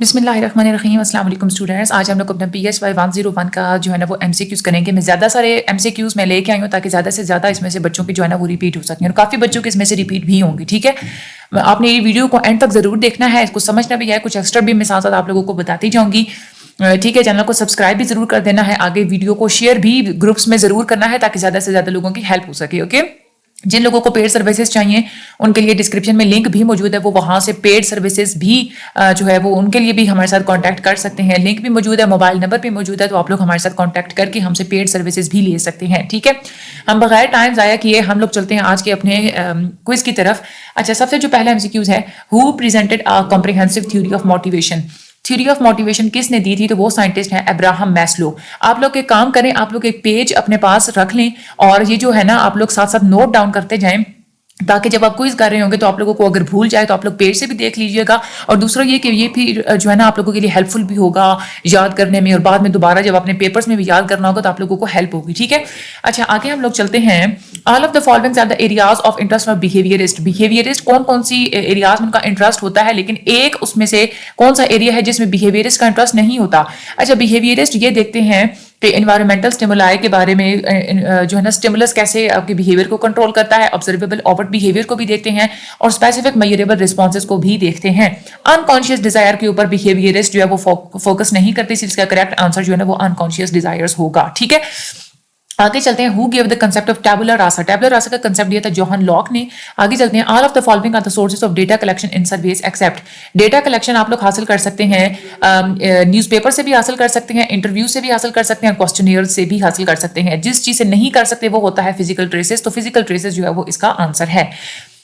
बिस्मिल्लाहिर्रहमानिर्रहीम अस्सलाम वालेकुम स्टूडेंट्स। आज हम लोग अपना PSY 101 का जो है ना वो MCQs करेंगे। मैं ज़्यादा सारे MCQs मैं लेके आई हूँ ताकि ज़्यादा से ज़्यादा इसमें से बच्चों की जो है ना वो रिपीट हो सकें और काफ़ी बच्चों के इसमें से रिपीट भी होंगी। ठीक है, आपने ये वीडियो को एंड तक ज़रूर देखना है, इसको समझना भी है, कुछ एक्स्ट्रा भी मैं साथ साथ आप लोगों को बताती जाऊँगी। ठीक है, चैनल को सब्सक्राइब भी ज़रूर कर देना है, आगे वीडियो को शेयर भी ग्रुप्स में ज़रूर करना है ताकि ज़्यादा से ज़्यादा लोगों की हेल्प हो सके। ओके, जिन लोगों को पेड सर्विसेज चाहिए उनके लिए डिस्क्रिप्शन में लिंक भी मौजूद है, वो वहां से पेड सर्विसेज भी जो है वो उनके लिए भी हमारे साथ कांटेक्ट कर सकते हैं। लिंक भी मौजूद है, मोबाइल नंबर भी मौजूद है, तो आप लोग हमारे साथ कांटेक्ट करके हमसे पेड सर्विसेज भी ले सकते हैं। ठीक है, हम बगैर टाइम ज़ाया किए हम लोग चलते हैं आज के अपने क्विज की तरफ। अच्छा, सबसे जो पहला MCQs है, who presented a comprehensive theory of motivation. Theory of motivation किसने दी थी? तो वो साइंटिस्ट हैं अब्राहम मैस्लो। आप लोग एक काम करें, आप लोग एक पेज अपने पास रख लें और ये जो है ना आप लोग साथ साथ नोट डाउन करते जाएं ताकि जब आप क्विज कर रहे होंगे तो आप लोगों को अगर भूल जाए तो आप लोग पेज से भी देख लीजिएगा। और दूसरा ये कि ये फिर जो है ना आप लोगों के लिए हेल्पफुल भी होगा याद करने में, और बाद में दोबारा जब अपने पेपर्स में भी याद करना होगा तो आप लोगों को हेल्प होगी। ठीक है, अच्छा आगे हम लोग चलते हैं। All of the following are the areas of interest of behaviourist. Behaviourist कौन कौन सी एरियाज में उनका इंटरेस्ट होता है, लेकिन एक उसमें से कौन सा एरिया है जिसमें बिहेवियरिस्ट का इंटरेस्ट नहीं होता? अच्छा, बिहेवियरिस्ट ये देखते हैं कि एनवायरमेंटल स्टिमुलाई के बारे में, जो है ना स्टिमुलस कैसे आपके बिहेवियर को कंट्रोल करता है, ऑब्जर्वेबल ओवर्ट बिहेवियर को भी देखते हैं और स्पेसिफिक मेजरेबल रिस्पॉन्सेज को भी देखते हैं। अनकॉन्शियस डिजायर के ऊपर बिहेवियरिस्ट जो है वो फोकस नहीं करते, इसका करेक्ट आंसर जो है ना वो अनकॉन्शियस डिजायर्स होगा। ठीक है, आगे चलते हैं। Who give the concept of tabula rasa. Tabula rasa का कंसेप्ट दिया था जोहन लॉक ने। आगे चलते हैं। All of the following are the sources of data collection in surveys except. Data collection आप लोग हासिल कर सकते हैं न्यूज़पेपर से भी हासिल कर सकते हैं, इंटरव्यू से भी हासिल कर सकते हैं, क्वेश्चनियर से भी हासिल कर सकते हैं। जिस चीज से नहीं कर सकते वो होता है फिजिकल ट्रेसेस, तो फिजिकल ट्रेसेस जो है वो इसका आंसर है।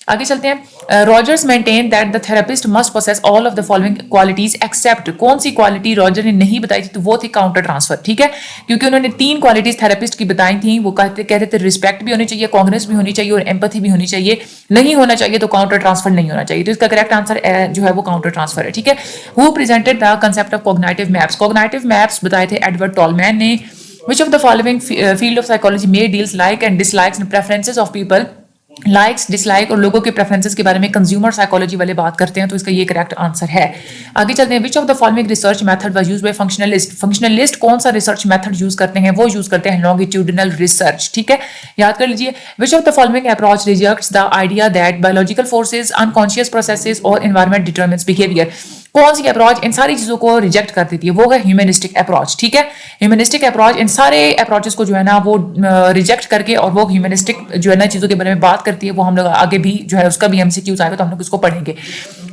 आगे चलते हैं। Rogers maintain that the therapist must possess all of the following qualities except. कौन सी क्वालिटी रॉजर ने नहीं बताई थी? तो वो थी काउंटर ट्रांसफर। ठीक है, क्योंकि उन्होंने 3 क्वालिटीज थेरेपिस्ट की बताई थी। वो कहते थे रिस्पेक्ट भी होनी चाहिए, कांग्रेस भी होनी चाहिए और एम्पैथी भी होनी चाहिए। नहीं होना चाहिए तो काउंटर ट्रांसफर नहीं होना चाहिए, तो इसका करेक्ट आंसर जो है वो काउंटर ट्रांसफर है। ठीक है, who presented the concept of cognitive maps. Cognitive maps बताए थे एडवर्ड टॉलमैन ने। Which of the following field of psychology में deals like and dislikes and preferences of people. Likes dislike और लोगों के प्रेफरेंसेस के बारे में कंज्यूमर साइकोलॉजी वाले बात करते हैं, तो इसका ये करेक्ट आंसर है। आगे चलते हैं। विच of the following research method was used by functionalist. Functionalist कौन सा रिसर्च मेथड यूज करते हैं? वो यूज करते हैं लॉन्गिट्यूडिनल रिसर्च। ठीक है, याद कर लीजिए। विच of the following approach rejects the idea that biological forces, unconscious processes और एनवायरमेंट डिटरमिन्स बिहेवियर। कौन सी अप्रोच इन सारी चीजों को रिजेक्ट कर देती है? वो है ह्यूमनिस्टिक अप्रोच। ठीक है, ह्यूमनिस्टिक अप्रोच इन सारे अप्रोचेस को जो है ना वो रिजेक्ट करके और वो ह्यूमनिस्टिक जो है ना चीजों के बारे में बात करती है। वो हम लोग आगे भी जो है उसका भी MCQs आएगा तो हम लोग उसको पढ़ेंगे।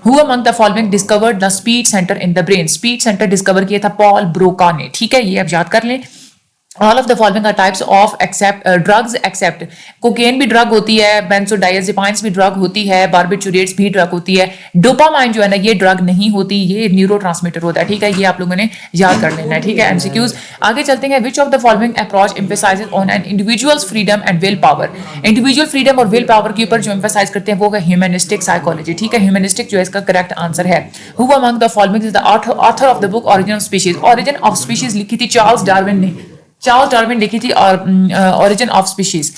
Who among the following discovered the speech centre in the brain. Speech centre discover किया था पॉल ब्रोका ने। ठीक है, ये आप याद कर लें। All of the following are types of drugs except. Cocaine भी ड्रग होती है, बेंजोडाइजेपाइन्स भी ड्रग होती है, बार्बिटूरेट्स भी ड्रग होती है। डोपामाइन जो है ना ये ड्रग नहीं होती, ये न्यूरोट्रांसमीटर होता है। ठीक है, ये आप लोगों ने याद कर लेना है। ठीक है, MCQs आगे चलते हैं। विच of the following approach emphasises on an individuals freedom and will power. Individual freedom और विल पावर के ऊपर जो एम्फेसाइज करते हैं वो है ह्यूमनिस्टिक साइकोलॉजी। ठीक है, ह्यूमनिस्टिक जो है इसका करेक्ट आंसर है। Who among the following is the author of the book origin of species. Origin of species लिखी थी चार्ल्स डार्विन ने। चार्ल्स डार्विन लिखी थी और ओरिजिन ऑफ स्पीशीज।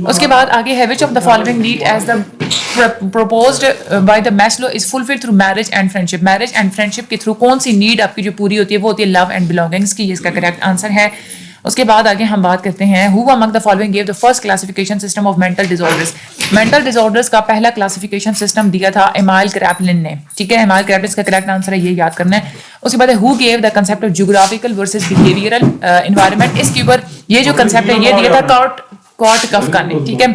उसके बाद आगे है। Which of the following need as the proposed by the Maslow is fulfilled through marriage and friendship। Marriage and friendship के थ्रू कौन सी नीड आपकी जो पूरी होती है वो होती है लव एंड बिलोंगिंग्स की। इसका करेक्ट आंसर है। उसके बाद आगे हम बात करते हैं। Who among the following give the first classification system of mental disorders. Mental disorders का पहला क्लासिफिकेशन सिस्टम दिया था एमाइल क्रैपलिन ने। ठीक है, एमाइल क्रैपलिन का करेक्ट आंसर है, ये याद करना है। उसके बाद who gave the concept of geographical versus behavioural environment. इसके ऊपर ये जो कंसेप्ट है ये दिया था कॉर्ट कफका ने। ठीक है,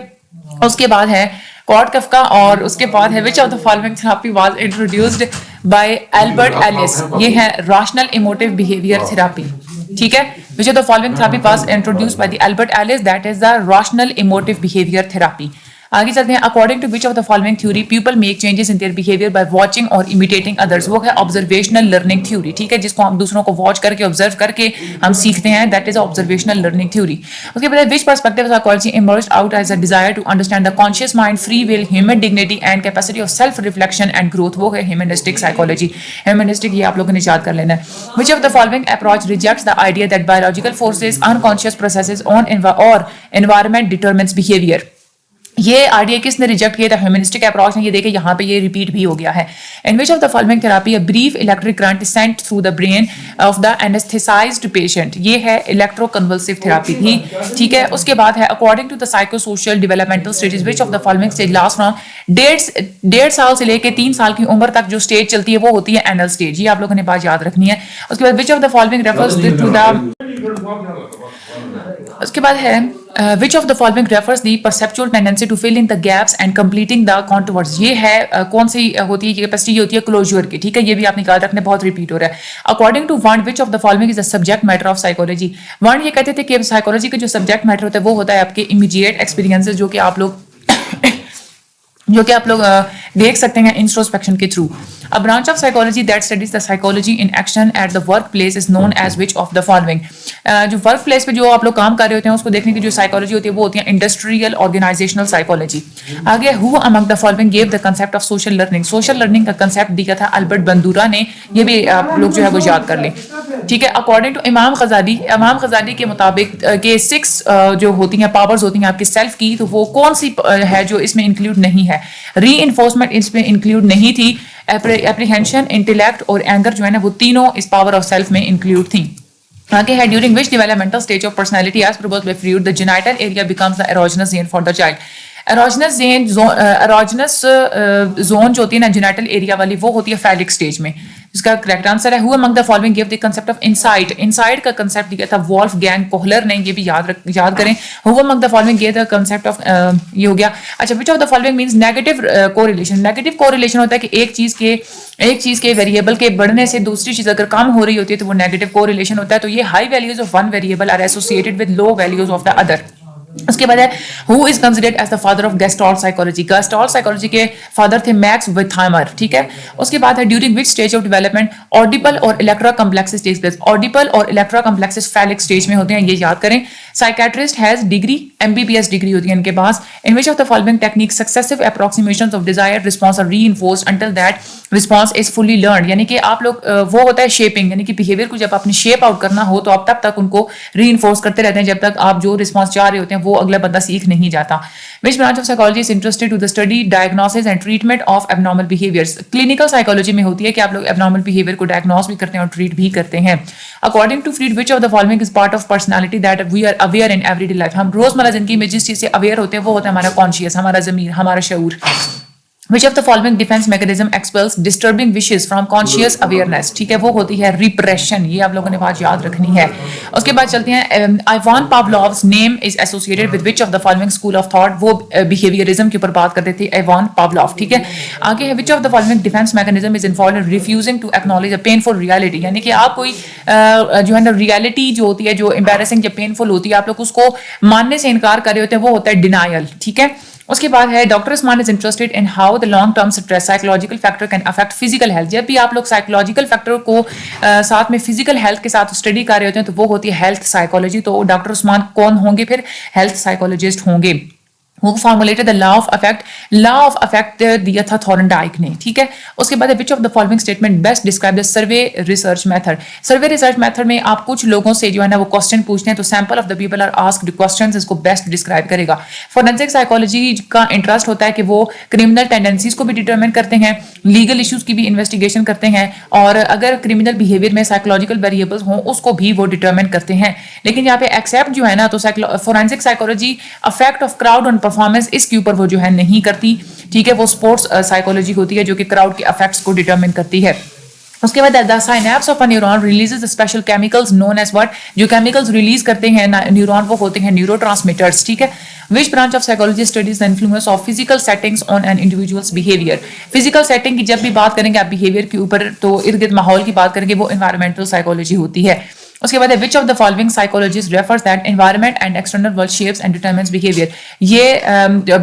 उसके बाद है कॉर्ट कफका और उसके बाद है which of the following therapy was introduced by Albert Ellis. ये है रैशनल इमोटिव बिहेवियर थेरेपी। ठीक है, which of the following therapy was introduced by the Albert Ellis, that is the rational emotive behaviour therapy. आगे चलते हैं। According to which of the following theory people make changes in their behaviour by watching और imitating others. वो है observational learning theory. ठीक है, जिसको हम दूसरों को वॉच करके ऑब्जर्व करके हम सीखते हैं, that is observational learning theory. उसके बाद which perspective of psychology emerged out as a desire to understand the conscious mind, free will, human dignity and capacity of self reflection and growth. वो है humanistic psychology. Humanistic ये आप लोगों ने याद कर लेना है। Which of the following approach rejects the idea that biological forces, unconscious processes और एनवायरमेंट डिटरमिन्स बिहेवियर। ये आरडीए किसने रिजेक्ट किया था? ह्यूमनिस्टिक अप्रोच ने। ये देखे यहाँ पे ये रिपीट भी हो गया है। In which of the following therapy a brief electric current is sent through the brain of the anaesthetised patient. ये है इलेक्ट्रोकन्वल्सिव थेरेपी थी, ठीक है। उसके बाद है according to the psychosocial developmental stages which of the following stage last from 1.5 साल से लेके 3 साल की उम्र तक जो स्टेज चलती है वो होती है एनल स्टेज। ये आप लोगों ने बात याद रखनी है। उसके बाद which of the following refers to the उसके बाद है which of the following refers the perceptual tendency to fill in the gaps and completing the contours. ये है कौन सी होती है कैपेसिटी? ये होती है क्लोजर की, ठीक है। ये भी आपने याद रखने, बहुत रिपीट हो रहा है। According to Wundt which of the following is the subject matter of psychology. Wundt ये कहते थे कि साइकोलॉजी का जो सब्जेक्ट मैटर होता है वो होता है आपके इमीडिएट एक्सपीरियंसेस, जो कि आप लोग देख सकते हैं इंट्रोस्पेक्शन के through. A branch of psychology that studies the psychology in action at the workplace is known as which of the following. जो वर्क प्लेस पे जो आप लोग काम कर रहे होते हैं उसको देखने की जो साइकोलॉजी होती है वो होती है इंडस्ट्रियल ऑर्गेनाइजेशनल साइकोलॉजी। आगे who among the following gave the concept of social learning. Social learning का कंसेप्ट दिया था अल्बर्ट बंदूरा ने। ये भी आप लोग जो है वो याद कर लें, ठीक है। अकॉर्डिंग टू इमाम गजाली के मुताबिक के 6 जो होती हैं पावर्स होती हैं आपकी सेल्फ की, तो वो कौन सी है जो इसमें इंक्लूड नहीं है? री इन्फोर्समेंट इसमें इंक्लूड नहीं थी। एप्रीहेंशन, इंटेलेक्ट और एंगर जो है ना वो तीनों इस पावर ऑफ सेल्फ में इंक्लूड थी। आगे है during which developmental stage of personality as proposed by Freud the genital area becomes the erogenous zone for the child. Erogenous zone जो होती है ना जेनाइटल एरिया वाली, वो होती है फैलिक स्टेज में। इसका करेक्ट आंसर है who among the following give the concept of insight. Insight का कांसेप्ट दिया था वोल्फगैंग कोहलर ने। ये भी याद करें। Who among the following give the concept of ये हो गया। अच्छा, विच of the following means negative correlation. Negative correlation होता है कि एक चीज के वेरिएबल के बढ़ने से दूसरी चीज अगर कम हो रही होती है तो वो नेगेटिव कोरिलेशन होता है। तो ये high values of one variable are associated with low values of the other. उसके बाद है who is considered as the father of Gestalt psychology. Gestalt psychology के फादर थे मैक्स विथहाइमर, ठीक है। उसके बाद है during which stage of development Oedipal और Electra complexes takes place. Oedipal और इलेक्ट्रा कॉम्प्लेक्सेस फैलिक स्टेज में होते हैं, ये याद करें। Psychiatrist has degree, MBBS degree होती है इनके पास। In which of the following technique successive approximations of desired response are reinforced until that response is fully learned. यानी कि आप लोग वो होता है शेपिंग, यानी कि बिहेवियर को जब अपनी शेप आउट करना हो तो आप तब तक उनको रीइंफोर्स करते रहते हैं जब तक आप जो रिस्पांस चाह रहे होते हैं वो अगला बंदा सीख नहीं जाता। Which branch of psychology is interested to the study diagnosis and treatment of abnormal behaviours. Clinical psychology में होती है कि आप लोग एबनॉर्मल बिहेवियर को डायग्नोस भी करते हैं और ट्रीट भी करते हैं। According to Freud which of the following is part of personality that we are aware in everyday life. हम रोजमर्रा जिंदगी में जिस चीज से अवेयर होते हैं वो होता है हमारा कॉन्शियस, हमारा जमीर, हमारा शऊर। Which of the following defense mechanism expels disturbing wishes from conscious awareness? ठीक है, वो होती है repression। ये आप लोगों ने बात याद रखनी है। उसके बाद चलते हैं Ivan Pavlov's name is associated with which of the following school of thought? वो behaviorism के ऊपर बात करते थे Ivan Pavlov, ठीक है। आगे है which of the following defense mechanism is involved in refusing to acknowledge a painful reality? यानी कि आप कोई जो है ना रियलिटी जो होती है, जो embarrassing या painful होती है, आप लोग उसको मानने से इनकार कर रहे होते हैं, वो होता है denial, ठीक है। उसके बाद है doctor Usman is interested in how the long term stress psychological factor can affect physical health. जब भी आप लोग साइकोलॉजिकल फैक्टर को साथ में फिजिकल हेल्थ के साथ स्टडी कर रहे होते हैं तो वो होती है हेल्थ साइकोलॉजी। तो डॉक्टर उस्मान कौन होंगे? फिर हेल्थ साइकोलॉजिस्ट होंगे। Who formulated the law of effect दिया था थॉर्नडाइक ने, ठीक है। उसके बाद which of the following statement best describe the survey research method? Survey research method में आप कुछ लोगों से जो है ना वो क्वेश्चन पूछते हैं तो sample of the people are asked questions इसको बेस्ट डिस्क्राइब करेगा। फॉरेंसिक साइकोलॉजी का इंटरेस्ट होता है कि वो क्रिमिनल टेंडेंसीज को भी डिटरमिन करते हैं, लीगल इश्यूज की भी इन्वेस्टिगेशन करते हैं, और अगर क्रिमिनल बिहेवियर में साइकोलॉजिकल वेरिएबल्स हों उसको भी वो डिटरमिन करते हैं। लेकिन यहाँ पे एक्सेप्ट जो है ना तो forensic psychology affect of crowd on performance इसके ऊपर वो जो है नहीं करती, ठीक है। वो स्पोर्ट्स साइकोलॉजी होती है जो कि क्राउड के इफेक्ट्स को डिटरमिन करती है। उसके बाद the synapse of a neuron releases special chemicals known as what? जो केमिकल्स रिलीज करते हैं न्यूरॉन वो होते हैं न्यूरोट्रांसमीटर्स, ठीक है। Which branch of psychology studies the influence of physical settings on an individual's behaviour? Physical setting की जब भी बात करेंगे आप बिहेवियर के ऊपर तो इर्द गिर्द माहौल की बात करेंगे, वो एनवायरमेंटल साइकोलॉजी होती है। उसके बाद which of the following psychologist refers that environment and external world shapes and determines behaviour? ये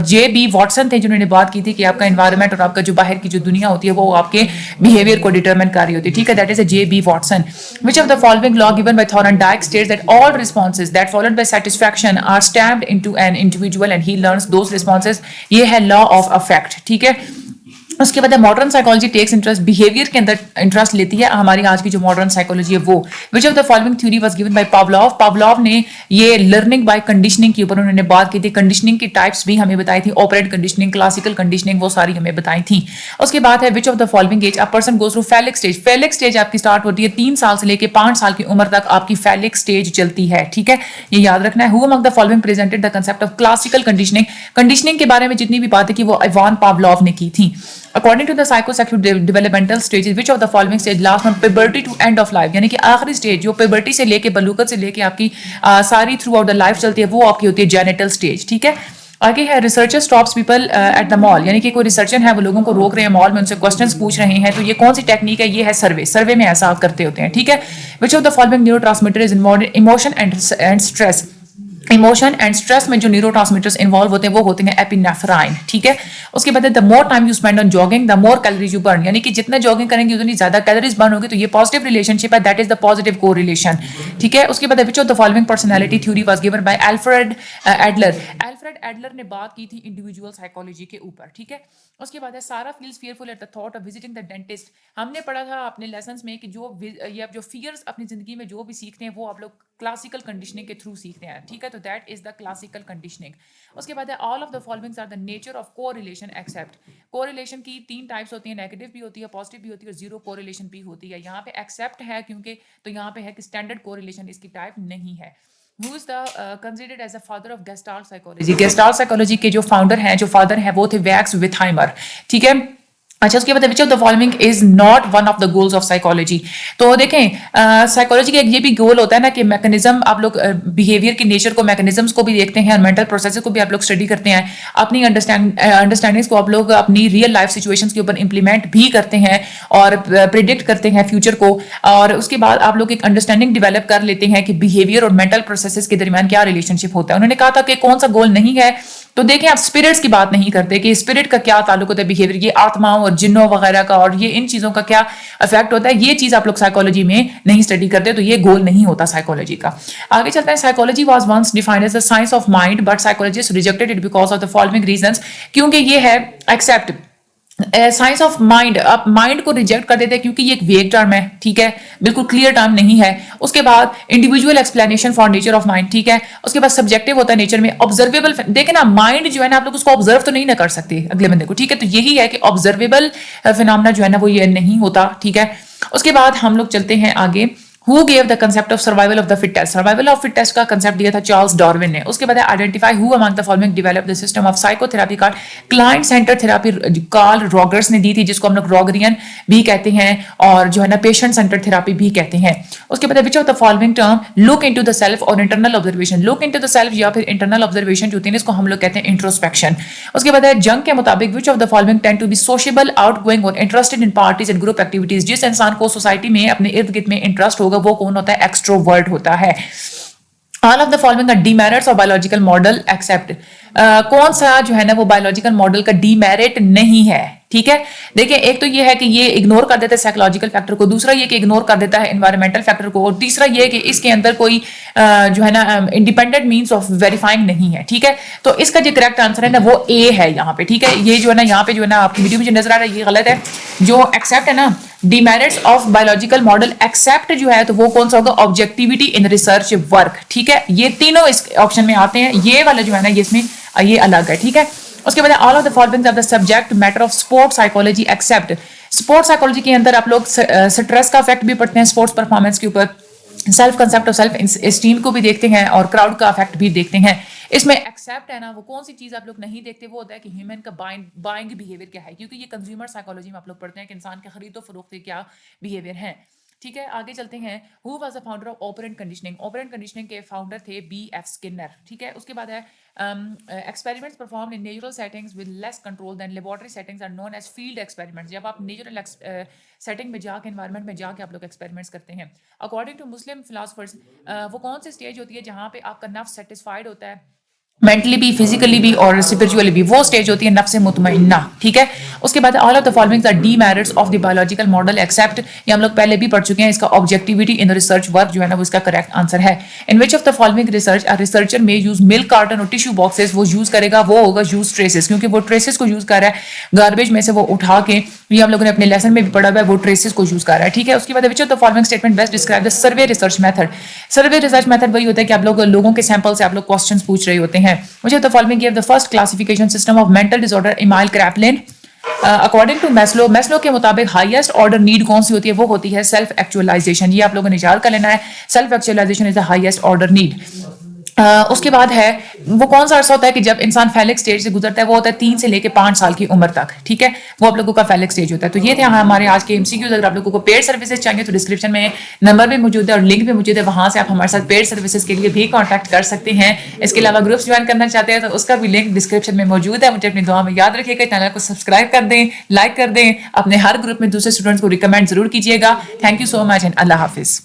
जे.बी. वॉटसन थे जिन्होंने बात की थी कि आपका एनवायरनमेंट और आपका जो बाहर की जो दुनिया होती है वो आपके बिहेवियर को डिटरमिन कर रही होती है, ठीक है। That is J B. Watson. Which of the following law given by Thorndike states that all responses that followed by satisfaction are stamped into an individual and he learns those responses? ये है law of effect, ठीक है। उसके बाद modern psychology takes interest behaviour के अंदर interest लेती है। हमारी आज की जो मॉडर्न साइकोलॉजी है वो विच of the following theory was given by Pavlov. Pavlov ने ये लर्निंग बाय कंडीशनिंग के ऊपर उन्होंने बात की थी। कंडीशनिंग की टाइप्स भी हमें बताई थी, ऑपरेंट कंडीशनिंग, क्लासिकल कंडीशनिंग, वो सारी हमें बताई थी। उसके बाद है which of the following as a person goes through phallic stage. Phallic stage आपकी स्टार्ट होती है 3 साल से लेकर 5 साल की उम्र तक आपकी फैलिक स्टेज चलती है, ठीक है, ये याद रखना है। Who among the following presented the concept of classical conditioning. Conditioning के बारे में जितनी भी बातें की वो इवान पावलोव ने की थी। According to the psychosexual developmental stages, which of the following stage last from puberty to end of life, यानी कि आखिरी स्टेज जो puberty से लेके बलूगत से लेके आपकी सारी थ्रू आउट द लाइफ चलती है वो आपकी होती है जेनिटल स्टेज, ठीक है। आगे है researcher stops people at the mall, यानी कि कोई रिसर्चर है वो लोगों को रोक रहे हैं मॉल में, उनसे क्वेश्चंस पूछ रहे हैं, तो ये कौन सी टेक्निक है, ये है सर्वे। सर्वे में ऐसा आप करते होते हैं, ठीक है। Which of the following neurotransmitter is involve emotion and stress. Emotion and stress में जो न्यूरोट्रांसमीटर्स इन्वॉल्व होते हैं वो होते हैं एपिनेफ्राइन, ठीक है। उसके बाद the more time you spend on jogging the more calories you burn, यानी कि जितना जॉगिंग करेंगे उतनी ज्यादा कैलोरीज बर्न होगी, तो ये पॉजिटिव रिलेशनशिप है, that is the positive correlation, ठीक है। उसके बाद which of the following personality theory was given by Alfred Adler. Alfred Adler ने बात की थी इंडिविजुअल साइकोलॉजी के ऊपर, ठीक है। उसके बाद है सारा feels fearful at the thought of visiting the dentist. हमने पढ़ा था अपने लेसन्स में कि जो ये आप जो फियर्स अपनी जिंदगी में जो भी सीखते हैं वो आप लोग क्लासिकल कंडीशनिंग के थ्रू सीखते हैं, ठीक है, तो that is the classical conditioning. उसके बाद है all of the followings are the nature of correlation except. Correlation की 3 टाइप्स होती है, नेगेटिव भी होती है, पॉजिटिव भी होती है और जीरो कोरिलेशन भी होती है। यहाँ पे एक्सेप्ट है क्योंकि, तो यहाँ पे है कि स्टैंडर्ड कोरिलेशन इसकी टाइप नहीं है। Who is the considered as a father of Gestalt psychology? Gestalt psychology के जो फाउंडर हैं, जो फादर हैं वो थे वैक्स विथहाइमर, ठीक है। अच्छा, उसके बाद which of the following is not one of the goals of psychology. तो देखें साइकोलॉजी का ये भी गोल होता है ना कि मैकेनिज्म, आप लोग बिहेवियर की नेचर को, मैकेनिज्म्स को भी देखते हैं और मेंटल प्रोसेसेस को भी आप लोग स्टडी करते हैं, अपनी अंडरस्टैंडिंग्स को आप लोग अपनी रियल लाइफ सिचुएशंस के ऊपर इंप्लीमेंट भी करते हैं और प्रिडिक्ट करते हैं फ्यूचर को, और उसके बाद आप लोग एक अंडरस्टैंडिंग डेवलप कर लेते हैं कि बिहेवियर और मेंटल प्रोसेसेस के दरमियान क्या रिलेशनशिप होता है। उन्होंने कहा था कि कौन सा गोल नहीं है, तो देखें आप स्पिरिट्स की बात नहीं करते कि स्पिरिट का क्या ताल्लुक होता है बिहेवियर, ये आत्माओं और जिन्नों वगैरह का, और ये इन चीजों का क्या इफेक्ट होता है, ये चीज आप लोग साइकोलॉजी में नहीं स्टडी करते, तो ये गोल नहीं होता साइकोलॉजी का। आगे चलते हैं। Psychology was once defined as the science of mind but psychologist rejected it because of the following reasons, क्योंकि ये है एक्सेप्ट साइंस ऑफ माइंड, आप माइंड को रिजेक्ट कर देते हैं क्योंकि ये एक वेग टर्म है, ठीक है, बिल्कुल क्लियर टर्म नहीं है। उसके बाद individual explanation for nature of mind, ठीक है। उसके बाद सब्जेक्टिव होता है नेचर में। ऑब्जर्वेबल, देखे ना माइंड जो है ना आप लोग उसको ऑब्जर्व तो नहीं ना कर सकते अगले बंदे को, ठीक है, तो यही है कि ऑब्जर्वेबल फिनोमेना जो है ना वो ये नहीं होता, ठीक है। उसके बाद हम लोग चलते हैं आगे। Who gave the concept of survival of the fittest? Survival of fittest का concept दिया था चार्ल्स डार्विन ने। उसके बाद identify who among the following developed the system of psychotherapy called client centered therapy, Carl Rogers ने दी थी, जिसको हम लोग रॉगरियन भी कहते हैं और जो है ना पेशेंट सेंटर्ड थेरापी भी कहते हैं। उसके बाद which of the following term look into the self और internal observation, look into the self या फिर internal observation जो होती है इसको हम लोग कहते हैं इंट्रोस्पेक्शन। उसके बाद जंग के मुताबिक which of the following tend to be sociable, outgoing और interested in parties and group activities, जिस इंसान को सोसाइटी में अपने इर्द गिर्द में इंटरेस्ट होगा वो कौन होता है, एक्सट्रोवर्ट होता है। All of the following are demerits of biological model except, कौन सा जो है ना वो बायोलॉजिकल मॉडल का डीमेरिट नहीं है, ठीक है। देखिए एक तो ये है कि ये इग्नोर कर देता है साइकोलॉजिकल फैक्टर को, दूसरा ये कि इग्नोर कर देता है एनवायरमेंटल फैक्टर को, और तीसरा ये कि इसके अंदर कोई जो है ना इंडिपेंडेंट मींस ऑफ वेरीफाइंग नहीं है, ठीक है। तो इसका जो करेक्ट आंसर है ना वो ए है यहाँ पे, ठीक है। ये जो है ना यहाँ पे जो है ना आपकी वीडियो में जो नजर आ रहा है ये गलत है। जो एक्सेप्ट है ना demerits of biological model except जो है तो वो कौन सा होगा, ऑब्जेक्टिविटी इन रिसर्च वर्क, ठीक है। ये तीनों इस ऑप्शन में आते हैं, ये वाला जो है ना ये इसमें ये अलग है, ठीक है। उसके बाद all of the following of the subject matter of sport psychology except, sports psychology के अंदर आप लोग स्ट्रेस का इफेक्ट भी पढ़ते हैं स्पोर्ट्स परफॉर्मेंस के ऊपर, self concept of self esteem को भी देखते हैं और क्राउड का इफेक्ट भी देखते हैं। इसमें एक्सेप्ट है ना वो कौन सी चीज आप लोग नहीं देखते, वो होता है कि ह्यूमन का बाइंग बिहेवियर क्या है, क्योंकि ये कंज्यूमर साइकोलॉजी में आप लोग पढ़ते हैं कि इंसान के खरीदो फरोख्त के क्या बिहेवियर है, ठीक है। आगे चलते हैं। Who was the founder of operant conditioning, operant conditioning के फाउंडर थे B.F. स्किनर, ठीक है। उसके बाद है experiments perform in natural settings with less control than laboratory settings are known as field experiments, जब आप नेचुरल सेटिंग में जाके एनवायरनमेंट में जाके आप लोग एक्सपेरिमेंट्स करते हैं। अकॉर्डिंग टू मुस्लिम फिलोसफर्स वो कौन सी स्टेज होती है जहाँ पे आपका नफ्स सेटिस्फाइड होता है, मेंटली भी, फिजिकली भी और स्पिरिचुअली भी, वो स्टेज होती है नफ्स मुतमइन्ना, ठीक है। उसके बाद all of the following the demerits of the biological model except, ये हम लोग पहले भी पढ़ चुके हैं, इसका ऑब्जेक्टिविटी इन रिसर्च वर्क जो है ना वो इसका करेक्ट आंसर है। In which of the following research researcher में यूज मिल्क कार्टन और टिश्यू बॉक्सेस, वो यूज करेगा वो होगा यूज ट्रेसेस, क्योंकि वो ट्रेसेस को यूज कर रहा है गार्बेज में से वो उठा के, ये हम लोगों ने अपने लेसन में भी पढ़ा हुआ है, वो ट्रेसेस को यूज कर रहा है, ठीक है। उसके बाद which of the following statement best describe the survey research method. Survey research method वही होता है कि आप लोगों के सैंपल से आप लोग क्वेश्चंस पूछ रहे होते हैं। मुझे the following give the first classification system of mental disorder Emil Kraepelin. According to Maslow के मुताबिक हाईएस्ट ऑर्डर नीड कौन सी होती है, वो होती है सेल्फ एक्चुअलाइजेशन। ये आप लोगों ने याद कर लेना है, self actualization is the highest order need. उसके बाद है वो कौन सा अरसा होता है कि जब इंसान फैलिक स्टेज से गुजरता है, वो होता है 3 से लेके 5 साल की उम्र तक, ठीक है, वो आप लोगों का फैलिक स्टेज होता है। तो ये थे हमारे आज के एमसीक्यूज। अगर आप लोगों को पेड सर्विसेज चाहिए तो डिस्क्रिप्शन में नंबर भी मौजूद है और लिंक भी मौजूद है, वहां से आप हमारे साथ पेड सर्विसेज के लिए भी कॉन्टैक्ट कर सकते हैं। इसके अलावा ग्रुप्स ज्वाइन करना चाहते हैं तो उसका भी लिंक डिस्क्रिप्शन में मौजूद है। मुझे अपनी दुआ में याद रखिएगा, चैनल को सब्सक्राइब कर दें, लाइक कर दें, अपने हर ग्रुप में दूसरे स्टूडेंट्स को रिकमेंड जरूर कीजिएगा। Thank you so much and Allah Hafiz.